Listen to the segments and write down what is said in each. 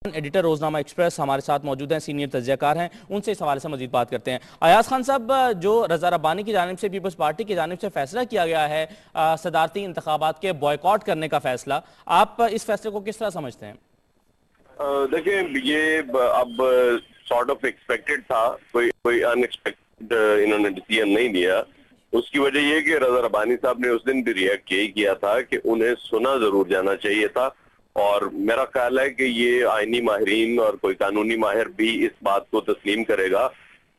Editor روزنامہ express ہمارے ساتھ موجود ہیں، سینئر تجزیہ کار ہیں، ان سے اس حوالے سے مزید بات کرتے ہیں۔ ایاز خان صاحب، جو رضا ربانی کی جانب سے پیپلز پارٹی کی جانب سے فیصلہ کیا گیا ہے صدارتی انتخابات کے بائیکاٹ کرنے کا فیصلہ، آپ اس فیصلے کو کس طرح سمجھتے ہیں؟ دیکھیں، یہ اب سارٹ آف ایکسپیکٹڈ تھا، کوئی ان ایکسپیکٹڈ انہوں نے ڈیسیژن نہیں لیا۔ اس کی وجہ یہ کہ رضا ربانی صاحب نے اس دن بھی ریئیکٹ یہی کیا تھا کہ انہیں سنا ضرور جانا چاہیے تھا، اور میرا خیال ہے کہ یہ آئینی ماہرین اور کوئی قانونی ماہر بھی اس بات کو تسلیم کرے گا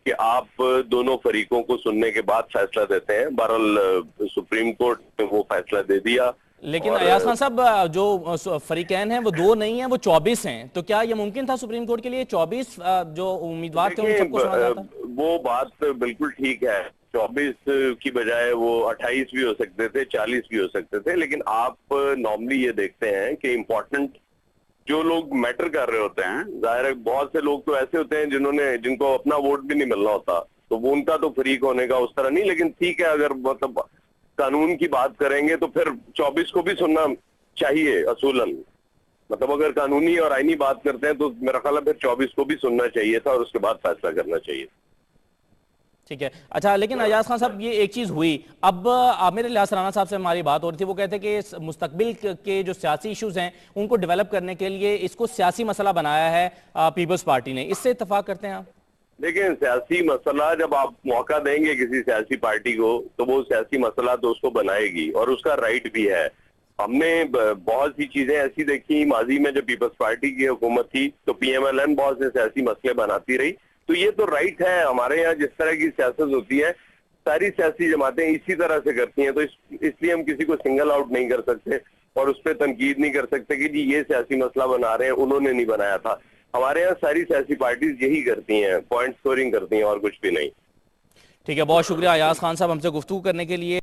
کہ آپ دونوں فریقوں کو سننے کے بعد فیصلہ دیتے ہیں۔ بہرحال سپریم کورٹ نے وہ فیصلہ دے دیا۔ لیکن ایاز خان صاحب، جو فریقین ہیں وہ 2 نہیں ہیں، وہ 24 ہیں، تو کیا یہ ممکن تھا سپریم کورٹ کے لیے 24 جو امیدوار تھے ان سب کو سنا جاتا؟ وہ بات بالکل ٹھیک ہے، 24 کی بجائے وہ 28 بھی ہو سکتے تھے، 40 بھی ہو سکتے تھے، لیکن آپ نارملی یہ دیکھتے ہیں کہ امپورٹنٹ جو لوگ میٹر کر رہے ہوتے ہیں، ظاہر ہے بہت سے لوگ تو ایسے ہوتے ہیں جن کو اپنا ووٹ بھی نہیں ملنا ہوتا، تو وہ ان کا تو فریق ہونے کا اس طرح نہیں، لیکن ٹھیک ہے اگر مطلب قانون کی بات کریں گے تو پھر 24 کو بھی سننا چاہیے اصولاً۔ مطلب اگر قانونی اور آئینی بات کرتے ہیں تو میرا خیال ہے پھر 24 کو بھی سننا چاہیے تھا اور اس کے بعد فیصلہ کرنا چاہیے۔ ٹھیک ہے، اچھا، لیکن ایاز خان صاحب یہ ایک چیز ہوئی، اب عامر الیاس رانا صاحب سے ہماری بات ہو رہی تھی، وہ کہتے ہیں کہ مستقبل کے جو سیاسی ایشوز ہیں ان کو ڈیولپ کرنے کے لیے اس کو سیاسی مسئلہ بنایا ہے پیپلز پارٹی نے، اس سے اتفاق کرتے ہیں آپ؟ دیکھیں، سیاسی مسئلہ جب آپ موقع دیں گے کسی سیاسی پارٹی کو تو وہ سیاسی مسئلہ تو اس کو بنائے گی، اور اس کا رائٹ بھی ہے۔ ہم نے بہت سی چیزیں ایسی دیکھی ماضی میں، جب پیپلز پارٹی کی حکومت تھی تو پی ایم ایل این بہت سے سیاسی مسئلے بناتی رہی، تو یہ تو رائٹ ہے ہمارے یہاں جس طرح کی سیاست ہوتی ہے ساری سیاسی جماعتیں اسی طرح سے کرتی ہیں، تو اس لیے ہم کسی کو سنگل آؤٹ نہیں کر سکتے اور اس پہ تنقید نہیں کر سکتے کہ جی یہ سیاسی مسئلہ بنا رہے ہیں، انہوں نے نہیں بنایا تھا۔ ہمارے یہاں ساری سیاسی پارٹیز یہی کرتی ہیں، پوائنٹ سکورنگ کرتی ہیں اور کچھ بھی نہیں۔ ٹھیک ہے، بہت شکریہ ایاز خان صاحب ہم سے گفتگو کرنے کے لیے۔